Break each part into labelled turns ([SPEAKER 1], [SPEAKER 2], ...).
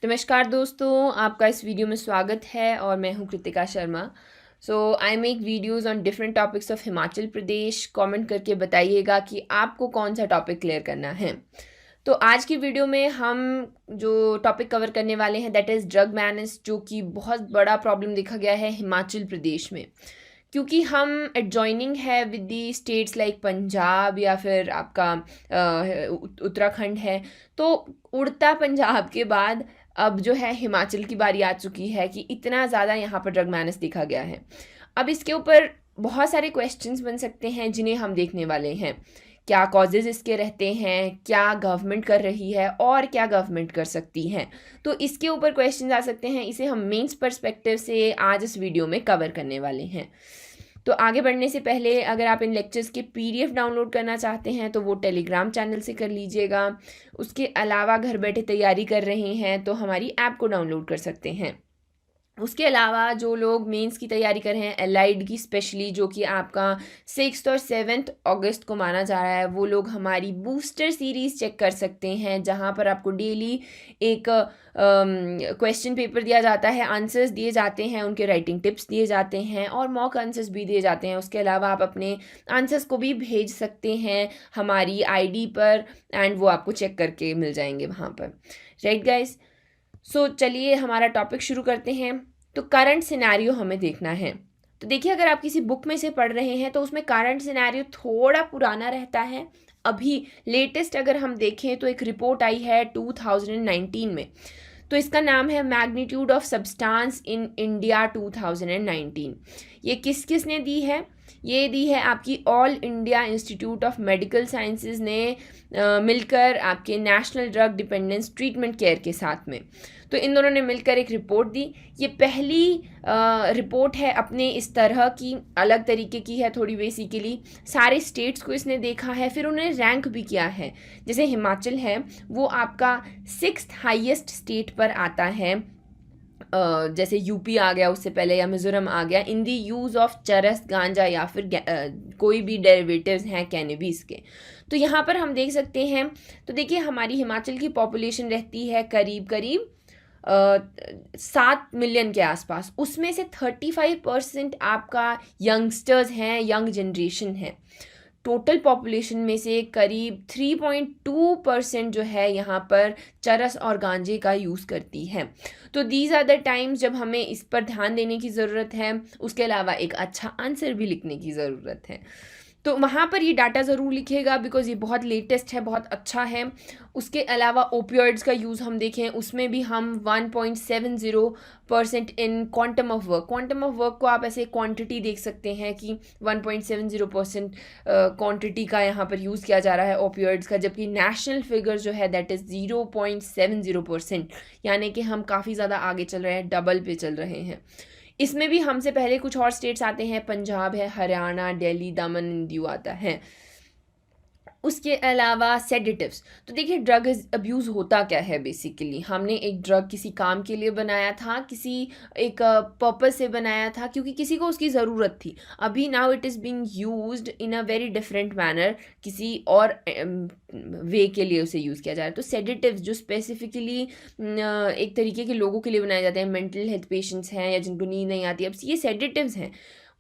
[SPEAKER 1] नमस्कार दोस्तों, आपका इस वीडियो में स्वागत है और मैं हूं Kritika Sharma. I make videos on different topics of Himachal Pradesh. Comment करके बताइएगा कि आपको कौन सा टॉपिक क्लियर करना है। तो आज की वीडियो में हम जो टॉपिक कवर करने वाले हैं दैट इज़ ड्रग मैनेस, जो कि बहुत बड़ा प्रॉब्लम देखा गया है हिमाचल प्रदेश में, क्योंकि हम एडजॉइनिंग है with the states like Punjab या फिर आपका उत्तराखंड है। तो उड़ता पंजाब के बाद अब जो है हिमाचल की बारी आ चुकी है कि इतना ज़्यादा यहाँ पर ड्रग मैनेस देखा गया है। अब इसके ऊपर बहुत सारे क्वेश्चंस बन सकते हैं जिन्हें हम देखने वाले हैं। क्या कॉजेज़ इसके रहते हैं, क्या गवर्नमेंट कर रही है और क्या गवर्नमेंट कर सकती है। तो इसके ऊपर क्वेश्चंस आ सकते हैं, इसे हम मेंस पर्सपेक्टिव से आज इस वीडियो में कवर करने वाले हैं। तो आगे बढ़ने से पहले अगर आप इन लेक्चर्स के पीडीएफ डाउनलोड करना चाहते हैं तो वो टेलीग्राम चैनल से कर लीजिएगा। उसके अलावा घर बैठे तैयारी कर रहे हैं तो हमारी ऐप को डाउनलोड कर सकते हैं। उसके अलावा जो लोग मेंस की तैयारी कर रहे हैं एलाइड की स्पेशली, जो कि आपका 6 और 7 अगस्त को माना जा रहा है, वो लोग हमारी बूस्टर सीरीज़ चेक कर सकते हैं जहां पर आपको डेली एक क्वेश्चन पेपर दिया जाता है, आंसर्स दिए जाते हैं, उनके राइटिंग टिप्स दिए जाते हैं और मॉक आंसर्स भी दिए जाते हैं। उसके अलावा आप अपने आंसर्स को भी भेज सकते हैं हमारी आईडी पर एंड वो आपको चेक करके मिल जाएंगे वहाँ पर। राइट गाइस, चलिए हमारा टॉपिक शुरू करते हैं। तो करंट सिनेरियो हमें देखना है। तो देखिए, अगर आप किसी बुक में से पढ़ रहे हैं तो उसमें करंट सिनेरियो थोड़ा पुराना रहता है। अभी लेटेस्ट अगर हम देखें तो एक रिपोर्ट आई है 2019 में, तो इसका नाम है magnitude of substance in India 2019। ये किस ने दी है? ये दी है आपकी all India institute of medical sciences ने मिलकर आपके national drug dependence treatment care के साथ में। तो इन दोनों ने मिलकर एक रिपोर्ट दी। ये पहली रिपोर्ट है अपने इस तरह की, अलग तरीके की है थोड़ी। बेसिकली सारे स्टेट्स को इसने देखा है, फिर उन्हें रैंक भी किया है। जैसे हिमाचल है वो आपका 6th हाईएस्ट स्टेट पर आता है, जैसे यूपी आ गया उससे पहले या मिजोरम आ गया इन दी यूज़ ऑफ चरस, गांजा या फिर कोई भी डेरिवेटिव्स हैं कैनबिस के। तो यहाँ पर हम देख सकते हैं। तो देखिए, हमारी हिमाचल की पॉपुलेशन रहती है करीब 7 मिलियन के आसपास। उसमें से 35% आपका यंगस्टर्स हैं, यंग जनरेशन है। टोटल पॉपुलेशन में से करीब 3.2% जो है यहाँ पर चरस और गांजे का यूज़ करती है। तो दीज आर द टाइम्स जब हमें इस पर ध्यान देने की ज़रूरत है। उसके अलावा एक अच्छा आंसर भी लिखने की ज़रूरत है। तो वहाँ पर ये डाटा ज़रूर लिखेगा बिकॉज ये बहुत लेटेस्ट है, बहुत अच्छा है। उसके अलावा ओपियोइड्स का यूज़ हम देखें, उसमें भी हम 1.70% इन quantum of work. Quantum of work को आप ऐसे क्वांटिटी देख सकते हैं कि 1.70% क्वांटिटी का यहाँ पर यूज़ किया जा रहा है ओपियोइड्स का, जबकि नेशनल फिगर जो है दैट इज़ 0.70%। यानी कि हम काफ़ी ज़्यादा आगे चल रहे हैं, डबल पे चल रहे हैं। इसमें भी हमसे पहले कुछ और स्टेट्स आते हैं, पंजाब है, हरियाणा, दिल्ली, दमन एंड दीव आता है। उसके अलावा सेडेटिव्स। तो देखिए, ड्रग अब्यूज़ होता क्या है। बेसिकली हमने एक ड्रग किसी काम के लिए बनाया था, किसी एक पर्पस से बनाया था, क्योंकि किसी को उसकी ज़रूरत थी। अभी now it is being used in a very different manner, किसी और वे के लिए उसे यूज़ किया जा रहा है। तो सेडेटिव्स जो स्पेसिफिकली एक तरीके के लोगों के लिए बनाए जाते हैं, मेंटल हेल्थ पेशेंट्स हैं या जिनको नींद नहीं आती, अब ये सेडेटिव्स हैं,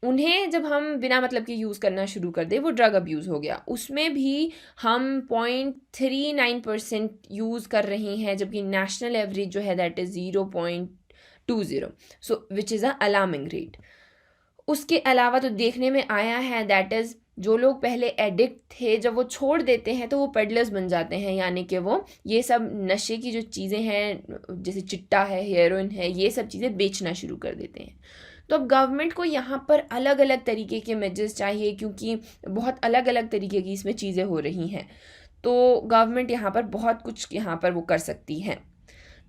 [SPEAKER 1] उन्हें जब हम बिना मतलब के यूज़ करना शुरू कर दे वो ड्रग अब्यूज़ हो गया। उसमें भी हम 0.39% यूज़ कर रहे हैं, जबकि नेशनल एवरेज जो है that is 0.20, so which is a alarming rate. उसके अलावा तो देखने में आया है दैट इज़ जो लोग पहले एडिक्ट थे, जब वो छोड़ देते हैं तो वो पेडलर्स बन जाते हैं, यानी कि वो ये सब नशे की जो चीज़ें हैं जैसे चिट्टा है, हेरोइन है, ये सब चीज़ें बेचना शुरू कर देते हैं। तो अब गवर्नमेंट को यहाँ पर अलग अलग तरीके के मेजर्स चाहिए, क्योंकि बहुत अलग अलग तरीके की इसमें चीज़ें हो रही हैं। तो गवर्नमेंट यहाँ पर बहुत कुछ यहाँ पर वो कर सकती है।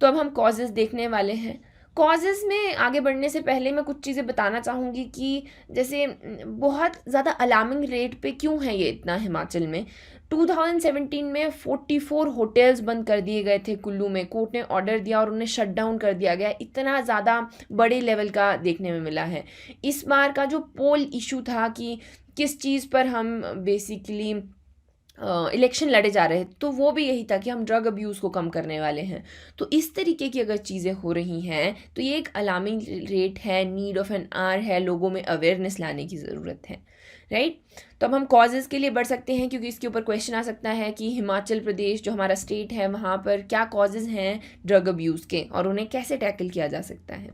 [SPEAKER 1] तो अब हम कॉजेज़ देखने वाले हैं। कॉजेज़ में आगे बढ़ने से पहले मैं कुछ चीज़ें बताना चाहूँगी कि जैसे बहुत ज़्यादा अलार्मिंग रेट पे क्यों है ये इतना हिमाचल में। 2017 में 44 होटल्स बंद कर दिए गए थे कुल्लू में। कोर्ट ने ऑर्डर दिया और उन्हें शट डाउन कर दिया गया। इतना ज़्यादा बड़े लेवल का देखने में मिला है। इस बार का जो पोल इशू था कि किस चीज़ पर हम बेसिकली इलेक्शन लड़े जा रहे थे तो वो भी यही था कि हम ड्रग अब्यूज़ को कम करने वाले हैं। तो इस तरीके की अगर चीज़ें हो रही हैं तो ये एक अलार्मिंग रेट है, नीड ऑफ एन आवर है, लोगों में अवेयरनेस लाने की ज़रूरत है, राइट। तो अब हम कॉजेज़ के लिए बढ़ सकते हैं क्योंकि इसके ऊपर क्वेश्चन आ सकता है कि हिमाचल प्रदेश जो हमारा स्टेट है वहाँ पर क्या कॉजेज़ हैं ड्रग अब्यूज़ के और उन्हें कैसे टैकल किया जा सकता है।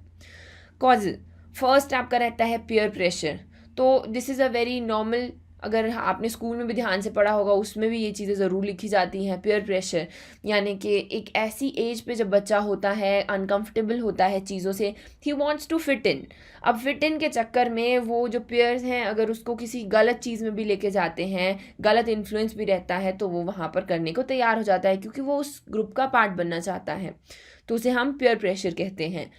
[SPEAKER 1] कॉजेज़, फर्स्ट आपका रहता है पीयर प्रेशर। तो this is a very normal, अगर आपने स्कूल में भी ध्यान से पढ़ा होगा उसमें भी ये चीज़ें ज़रूर लिखी जाती हैं। पीयर प्रेशर यानी कि एक ऐसी एज पे जब बच्चा होता है, अनकंफर्टेबल होता है चीज़ों से, he wants to fit in. अब फिट इन के चक्कर में वो जो पीयर्स हैं अगर उसको किसी गलत चीज़ में भी लेके जाते हैं, गलत इन्फ्लुएंस भी रहता है, तो वो वहाँ पर करने को तैयार हो जाता है क्योंकि वो उस ग्रुप का पार्ट बनना चाहता है। तो उसे हम पीयर प्रेशर कहते हैं।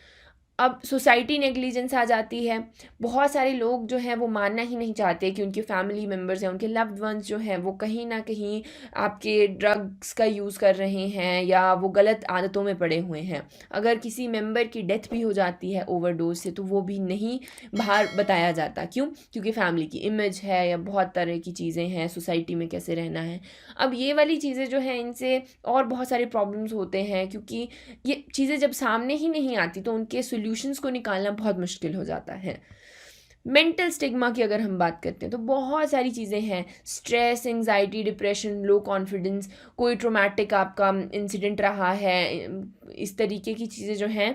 [SPEAKER 1] अब सोसाइटी नेग्लिजेंस आ जाती है। बहुत सारे लोग जो हैं वो मानना ही नहीं चाहते कि उनके फैमिली मेम्बर्स हैं, उनके लव्ड वंस जो हैं वो कहीं ना कहीं आपके ड्रग्स का यूज़ कर रहे हैं या वो गलत आदतों में पड़े हुए हैं। अगर किसी मेंबर की डेथ भी हो जाती है ओवरडोज से तो वो भी नहीं बाहर बताया जाता। क्यों? क्योंकि फैमिली की इमेज है या बहुत तरह की चीज़ें हैं, सोसाइटी में कैसे रहना है। अब ये वाली चीज़ें जो हैं इनसे और बहुत सारे प्रॉब्लम्स होते हैं क्योंकि ये चीज़ें जब सामने ही नहीं आती तो उनके सॉल्यूशंस को निकालना बहुत मुश्किल हो जाता है। मेंटल स्टिग्मा की अगर हम बात करते हैं तो बहुत सारी चीज़ें हैं, stress, anxiety, depression, low confidence, कोई ट्रोमैटिक आपका इंसिडेंट रहा है, इस तरीके की चीज़ें जो हैं,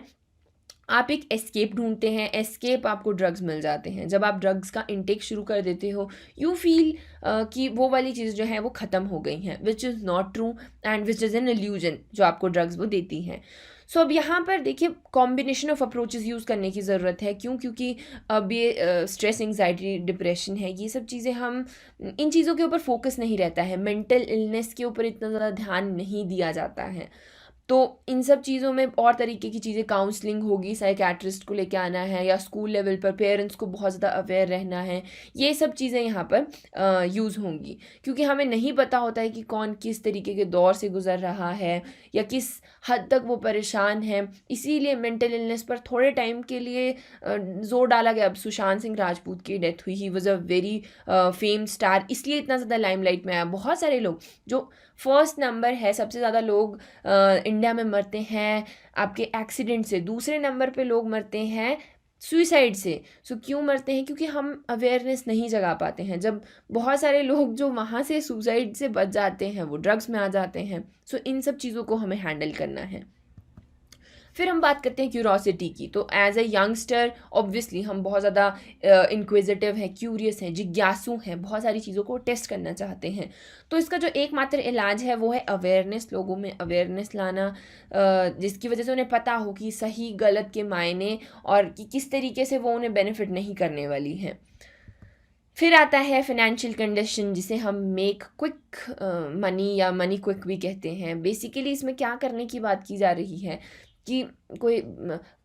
[SPEAKER 1] आप एक एस्केप ढूंढते हैं, एस्केप आपको ड्रग्स मिल जाते हैं। जब आप ड्रग्स का इंटेक शुरू कर देते हो यू फील कि वो वाली चीज़ जो है वो ख़त्म हो गई हैं, which is not true and which is an illusion जो आपको ड्रग्स वो देती हैं। सो अब यहाँ पर देखिए कॉम्बिनेशन ऑफ अप्रोचेस यूज़ करने की ज़रूरत है। क्यों? क्योंकि अब ये स्ट्रेस, एंजाइटी, डिप्रेशन है, ये सब चीज़ें हम इन चीज़ों के ऊपर फोकस नहीं रहता है, मेंटल इलनेस के ऊपर इतना ज़्यादा ध्यान नहीं दिया जाता है। तो इन सब चीज़ों में और तरीके की चीज़ें, काउंसलिंग होगी, साइकियाट्रिस्ट को लेके आना है या स्कूल लेवल पर पेरेंट्स को बहुत ज़्यादा अवेयर रहना है, ये सब चीज़ें यहाँ पर यूज़ होंगी। क्योंकि हमें नहीं पता होता है कि कौन किस तरीके के दौर से गुज़र रहा है या किस हद तक वो परेशान है। इसीलिए मेंटल इलनेस पर थोड़े टाइम के लिए ज़ोर डाला गया। अब सुशांत सिंह राजपूत की डेथ हुई, he was a very fame star, इसलिए इतना ज़्यादा लाइमलाइट में आया। बहुत सारे लोग जो फर्स्ट नंबर है, सबसे ज़्यादा लोग इंडिया में मरते हैं आपके एक्सीडेंट से, दूसरे नंबर पे लोग मरते हैं सुइसाइड से। सो क्यों मरते हैं? क्योंकि हम अवेयरनेस नहीं जगा पाते हैं। जब बहुत सारे लोग जो वहाँ से सुसाइड से बच जाते हैं वो ड्रग्स में आ जाते हैं। सो इन सब चीज़ों को हमें हैंडल करना है। फिर हम बात करते हैं क्यूरोसिटी की। तो एज ए यंगस्टर ऑब्वियसली हम बहुत ज़्यादा इंक्विजिटिव हैं, क्यूरियस हैं, जिज्ञासु हैं, बहुत सारी चीज़ों को टेस्ट करना चाहते हैं। तो इसका जो एकमात्र इलाज है वो है अवेयरनेस, लोगों में अवेयरनेस लाना, जिसकी वजह से उन्हें पता हो कि सही गलत के मायने और कि किस तरीके से वो उन्हें बेनिफिट नहीं करने वाली हैं। फिर आता है फाइनेंशियल कंडीशन, जिसे हम मेक क्विक मनी या मनी क्विक भी कहते हैं। बेसिकली इसमें क्या करने की बात की जा रही है कि कोई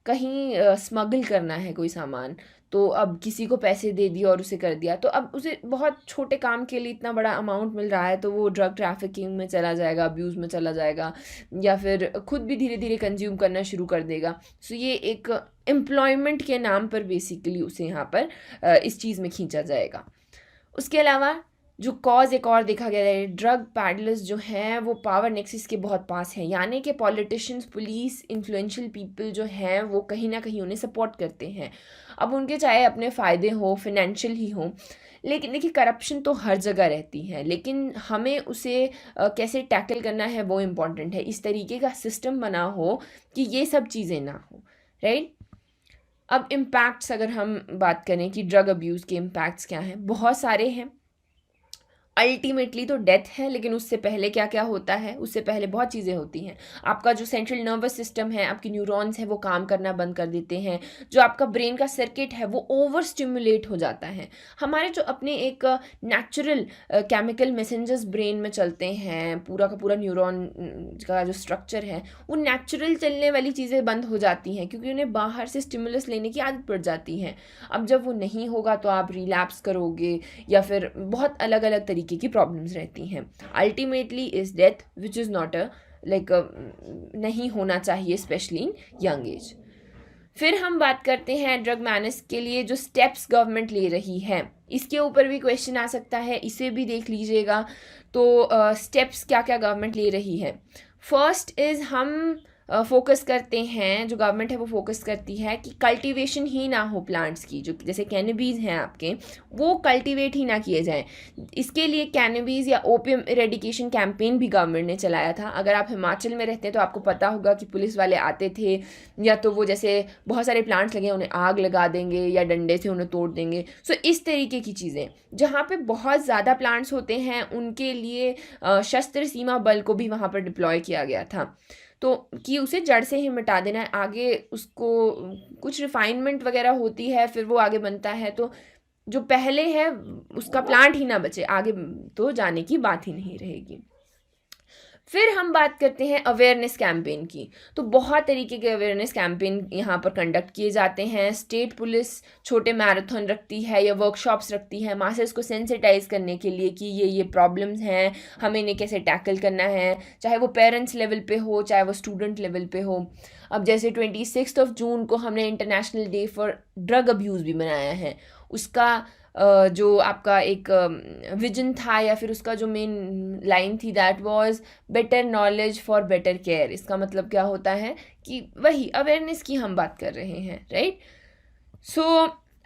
[SPEAKER 1] कहीं स्मगल करना है कोई सामान, तो अब किसी को पैसे दे दिए और उसे कर दिया, तो अब उसे बहुत छोटे काम के लिए इतना बड़ा अमाउंट मिल रहा है तो वो ड्रग ट्रैफिकिंग में चला जाएगा, अब्यूज़ में चला जाएगा या फिर खुद भी धीरे धीरे कंज्यूम करना शुरू कर देगा। सो ये एक एम्प्लॉयमेंट के नाम पर बेसिकली उसे यहाँ पर इस चीज़ में खींचा जाएगा। उसके अलावा जो कॉज एक और देखा गया है, ड्रग पैडलर्स जो हैं वो पावर नेक्सिस के बहुत पास हैं, यानी कि पॉलिटिशियंस, पुलिस, इन्फ्लुएंशियल पीपल जो हैं वो कहीं ना कहीं उन्हें सपोर्ट करते हैं। अब उनके चाहे अपने फ़ायदे हो, फिनेंशियल ही हो, लेकिन देखिए करप्शन तो हर जगह रहती है, लेकिन हमें उसे कैसे टैकल करना है वो इम्पॉर्टेंट है। इस तरीके का सिस्टम बना हो कि ये सब चीज़ें ना हो, राइट। अब इम्पैक्ट्स अगर हम बात करें कि ड्रग अब्यूज़ के इम्पैक्ट्स क्या हैं, बहुत सारे हैं। अल्टीमेटली तो डेथ है, लेकिन उससे पहले क्या क्या होता है, उससे पहले बहुत चीज़ें होती हैं। आपका जो सेंट्रल नर्वस सिस्टम है, आपकी न्यूरॉन्स हैं वो काम करना बंद कर देते हैं। जो आपका ब्रेन का सर्किट है वो ओवर स्टिमुलेट हो जाता है। हमारे जो अपने एक नेचुरल केमिकल मैसेंजर्स ब्रेन में चलते हैं, पूरा का पूरा न्यूरॉन का जो स्ट्रक्चर है वो नेचुरल चलने वाली चीज़ें बंद हो जाती हैं क्योंकि उन्हें बाहर से स्टिमुलस लेने की आदत पड़ जाती है। अब जब वो नहीं होगा तो आप रिलैप्स करोगे या फिर बहुत अलग अलग तरीके की प्रॉब्लम्स रहती हैं। Ultimately is death which is not a like नहीं होना चाहिए, स्पेशली इन यंग एज। फिर हम बात करते हैं ड्रग मैनेज के लिए जो स्टेप्स गवर्नमेंट ले रही है, इसके ऊपर भी क्वेश्चन आ सकता है, इसे भी देख लीजिएगा। तो स्टेप्स क्या क्या गवर्नमेंट ले रही है। फर्स्ट इज़ हम फोकस करते हैं, जो गवर्नमेंट है वो फोकस करती है कि कल्टीवेशन ही ना हो प्लांट्स की, जो जैसे कैनबीज हैं आपके, वो कल्टीवेट ही ना किए जाएं। इसके लिए कैनबीज या ओपियम इरेडिकेशन कैंपेन भी गवर्नमेंट ने चलाया था। अगर आप हिमाचल में रहते हैं तो आपको पता होगा कि पुलिस वाले आते थे, या तो वो जैसे बहुत सारे प्लांट्स लगे उन्हें आग लगा देंगे या डंडे से उन्हें तोड़ देंगे। सो इस तरीके की चीज़ें, जहाँ पे बहुत ज़्यादा प्लांट्स होते हैं उनके लिए शस्त्र सीमा बल को भी वहाँ पर डिप्लॉय किया गया था, तो कि उसे जड़ से ही मिटा देना है। आगे उसको कुछ रिफाइनमेंट वगैरह होती है, फिर वो आगे बनता है, तो जो पहले है उसका प्लांट ही ना बचे, आगे तो जाने की बात ही नहीं रहेगी। फिर हम बात करते हैं अवेयरनेस कैंपेन की। तो बहुत तरीके के अवेयरनेस कैंपेन यहाँ पर कंडक्ट किए जाते हैं। स्टेट पुलिस छोटे मैराथन रखती है या वर्कशॉप्स रखती है मासेस को सेंसिटाइज करने के लिए कि ये प्रॉब्लम्स हैं, हमें इन्हें कैसे टैकल करना है, चाहे वो पेरेंट्स लेवल पे हो चाहे वो स्टूडेंट लेवल पे हो। अब जैसे 26 जून को हमने international day for drug abuse भी मनाया है। उसका जो आपका एक विजन था या फिर उसका जो मेन लाइन थी, that was better knowledge for better care. इसका मतलब क्या होता है कि वही अवेयरनेस की हम बात कर रहे हैं, राइट। सो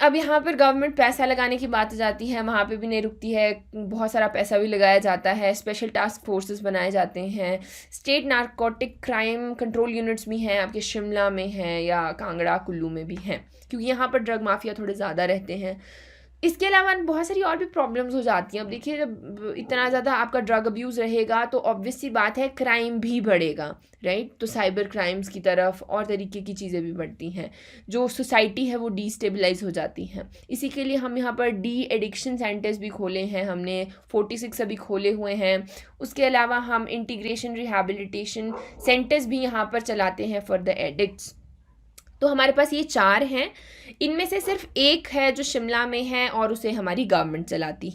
[SPEAKER 1] अब यहाँ पर गवर्नमेंट पैसा लगाने की बात आ जाती है, वहाँ पे भी नहीं रुकती है, बहुत सारा पैसा भी लगाया जाता है। स्पेशल टास्क फोर्सेस बनाए जाते हैं, state narcotic crime control units भी हैं, आपके शिमला में हैं या कांगड़ा कुल्लू में भी हैं, क्योंकि यहाँ पर ड्रग माफिया थोड़े ज़्यादा रहते हैं। इसके अलावा बहुत सारी और भी प्रॉब्लम्स हो जाती हैं। अब देखिए, जब इतना ज़्यादा आपका ड्रग अब्यूज़ रहेगा तो ऑब्वियस सी बात है क्राइम भी बढ़ेगा, राइट। तो साइबर क्राइम्स की तरफ और तरीके की चीज़ें भी बढ़ती हैं, जो सोसाइटी है वो डिस्टेबलाइज हो जाती हैं। इसी के लिए हम यहाँ पर डी एडिक्शन सेंटर्स भी खोले हैं, हमने 46 अभी खोले हुए हैं। उसके अलावा हम इंटीग्रेशन रिहैबिलिटेशन सेंटर्स भी यहाँ पर चलाते हैं फॉर द एडिक्ट्स। तो हमारे पास ये 4 हैं, इनमें से सिर्फ एक है जो शिमला में है और उसे हमारी गवर्नमेंट चलाती।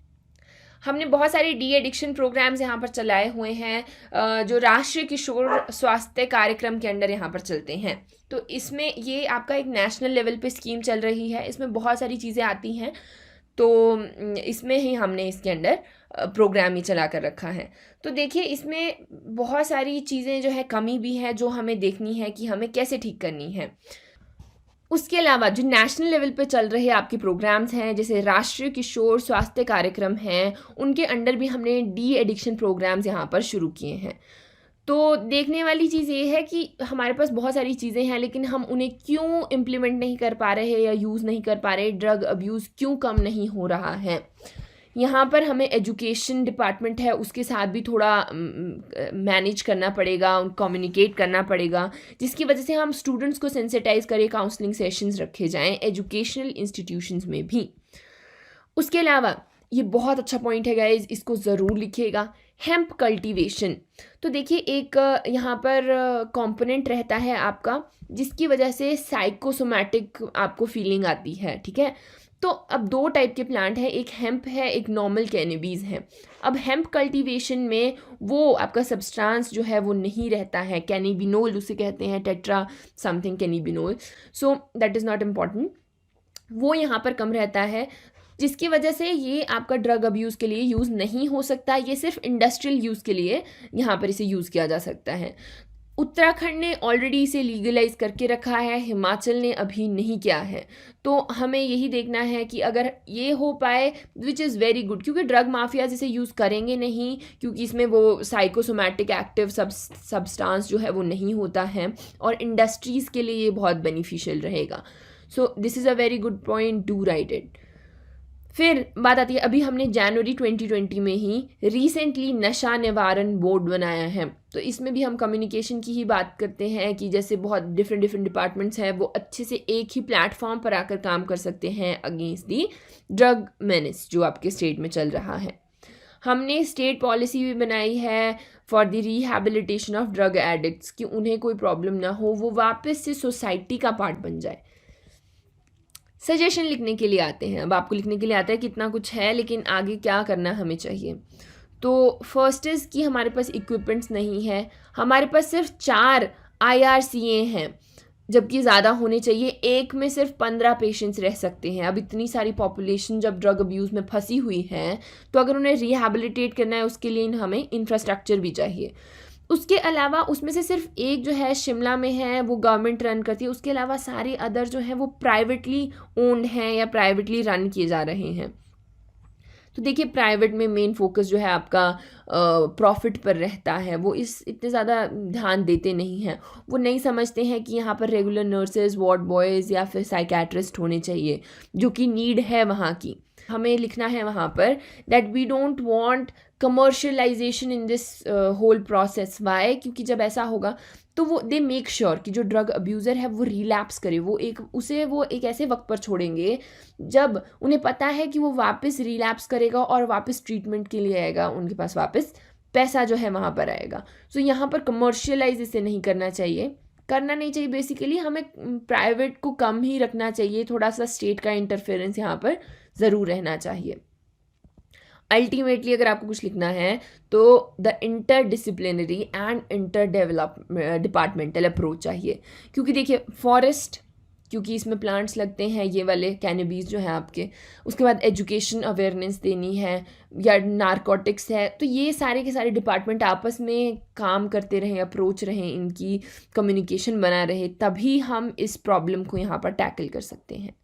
[SPEAKER 1] हमने बहुत सारे डी एडिक्शन प्रोग्राम्स यहाँ पर चलाए हुए हैं जो राष्ट्रीय किशोर स्वास्थ्य कार्यक्रम के अंडर यहाँ पर चलते हैं। तो इसमें ये आपका एक नेशनल लेवल पे स्कीम चल रही है, इसमें बहुत सारी चीज़ें आती हैं, तो इसमें ही हमने इसके अंडर प्रोग्राम ही चला कर रखा है। तो देखिए, इसमें बहुत सारी चीज़ें जो है कमी भी है, जो हमें देखनी है कि हमें कैसे ठीक करनी है। उसके अलावा जो नेशनल लेवल पे चल रहे आपके प्रोग्राम्स हैं, जैसे राष्ट्रीय किशोर स्वास्थ्य कार्यक्रम हैं, उनके अंडर भी हमने डी एडिक्शन प्रोग्राम्स यहाँ पर शुरू किए हैं। तो देखने वाली चीज़ ये है कि हमारे पास बहुत सारी चीज़ें हैं, लेकिन हम उन्हें क्यों इम्प्लीमेंट नहीं कर पा रहे या यूज़ नहीं कर पा रहे, ड्रग अब्यूज़ क्यों कम नहीं हो रहा है। यहाँ पर हमें एजुकेशन डिपार्टमेंट है उसके साथ भी थोड़ा मैनेज करना पड़ेगा, कम्युनिकेट करना पड़ेगा, जिसकी वजह से हम स्टूडेंट्स को सेंसिटाइज करें, काउंसलिंग सेशंस रखे जाएं एजुकेशनल इंस्टीट्यूशंस में भी। उसके अलावा ये बहुत अच्छा पॉइंट है गाइज, इसको ज़रूर लिखिएगा, हेम्प कल्टीवेशन। तो देखिए, एक यहाँ पर कंपोनेंट रहता है आपका, जिसकी वजह से साइकोसोमैटिक आपको फीलिंग आती है, ठीक है। तो अब 2 टाइप के प्लांट हैं, एक हेम्प है, एक नॉर्मल कैनबीज है। अब हेम्प कल्टीवेशन में वो आपका सब्सटेंस जो है वो नहीं रहता है, कैनिबिनोल उसे कहते हैं, tetra something cannabinol, so that is not important, वो यहाँ पर कम रहता है, जिसकी वजह से ये आपका ड्रग अब्यूज़ के लिए यूज़ नहीं हो सकता। ये सिर्फ इंडस्ट्रियल यूज़ के लिए यहाँ पर इसे यूज़ किया जा सकता है। उत्तराखंड ने ऑलरेडी इसे लीगलाइज करके रखा है, हिमाचल ने अभी नहीं किया है। तो हमें यही देखना है कि अगर ये हो पाए, विच इज़ वेरी गुड, क्योंकि ड्रग माफियाज इसे यूज़ करेंगे नहीं, क्योंकि इसमें वो साइकोसोमैटिक एक्टिव सब्सटेंस जो है वो नहीं होता है, और इंडस्ट्रीज़ के लिए ये बहुत बेनिफिशियल रहेगा। So this is a very good point, do right it. फिर बात आती है, अभी हमने जनवरी 2020 में ही रिसेंटली नशा निवारण बोर्ड बनाया है। तो इसमें भी हम कम्युनिकेशन की ही बात करते हैं कि जैसे बहुत डिफरेंट डिपार्टमेंट्स हैं, वो अच्छे से एक ही प्लेटफॉर्म पर आकर काम कर सकते हैं अगेंस्ट दी ड्रग मेनेस जो आपके स्टेट में चल रहा है। हमने स्टेट पॉलिसी भी बनाई है for the rehabilitation of drug addicts, कि उन्हें कोई प्रॉब्लम ना हो, वो वापस से सोसाइटी का पार्ट बन जाए। सजेशन लिखने के लिए आते हैं, अब आपको लिखने के लिए आता है कितना कुछ है, लेकिन आगे क्या करना हमें चाहिए। तो फर्स्ट इज़ कि हमारे पास इक्विपमेंट्स नहीं है, हमारे पास सिर्फ 4 IRCA हैं जबकि ज़्यादा होने चाहिए। एक में सिर्फ 15 पेशेंट्स रह सकते हैं। अब इतनी सारी पॉपुलेशन जब ड्रग अब्यूज़ में फंसी हुई है, तो अगर उन्हें रिहैबिलिटेट करना है उसके लिए हमें इंफ्रास्ट्रक्चर भी चाहिए। उसके अलावा उसमें से सिर्फ एक जो है शिमला में है, वो गवर्नमेंट रन करती है। उसके अलावा सारे अदर जो हैं वो प्राइवेटली ओन्ड हैं या प्राइवेटली रन किए जा रहे हैं। तो देखिए, प्राइवेट में मेन फोकस जो है आपका प्रॉफिट पर रहता है। वो इतने ज़्यादा ध्यान देते नहीं हैं। वो नहीं समझते हैं कि यहाँ पर रेगुलर नर्सेज, वार्ड बॉयज़ या फिर साइकेट्रिस्ट होने चाहिए, जो कि नीड है वहाँ की। हमें लिखना है वहाँ पर that we don't want commercialisation in this whole process. Why? क्योंकि जब ऐसा होगा तो वो दे मेक श्योर कि जो ड्रग अब्यूज़र है वो रिलैप्स करे। वो एक ऐसे वक्त पर छोड़ेंगे जब उन्हें पता है कि वो वापस रिलैप्स करेगा और वापस ट्रीटमेंट के लिए आएगा, उनके पास वापस पैसा जो है वहाँ पर आएगा। सो यहाँ पर कमर्शियलाइज इसे नहीं करना चाहिए। बेसिकली हमें प्राइवेट को कम ही रखना चाहिए। थोड़ा सा स्टेट का इंटरफेरेंस यहाँ पर ज़रूर रहना चाहिए। अल्टीमेटली अगर आपको कुछ लिखना है तो the interdisciplinary and departmental approach चाहिए। क्योंकि देखिए, फॉरेस्ट, क्योंकि इसमें प्लांट्स लगते हैं, ये वाले कैनबीज जो हैं आपके, उसके बाद एजुकेशन अवेयरनेस देनी है, या नारकोटिक्स है, तो ये सारे के सारे डिपार्टमेंट आपस में काम करते रहें, अप्रोच रहें, इनकी कम्युनिकेशन बना रहे, तभी हम इस प्रॉब्लम को यहाँ पर टैकल कर सकते हैं।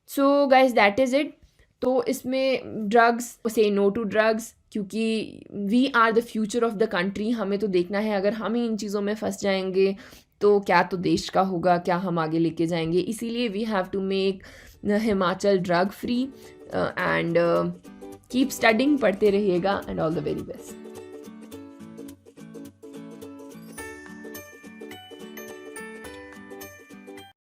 [SPEAKER 1] So guys, that is it. तो इसमें drugs, say no to drugs, क्योंकि we are the future of the country. हमें तो देखना है, अगर हम ही इन चीज़ों में फंस जाएंगे तो क्या तो देश का होगा, क्या हम आगे लेके जाएंगे। इसीलिए we have to make Himachal drug free and keep studying, पढ़ते रहिएगा and all the very best.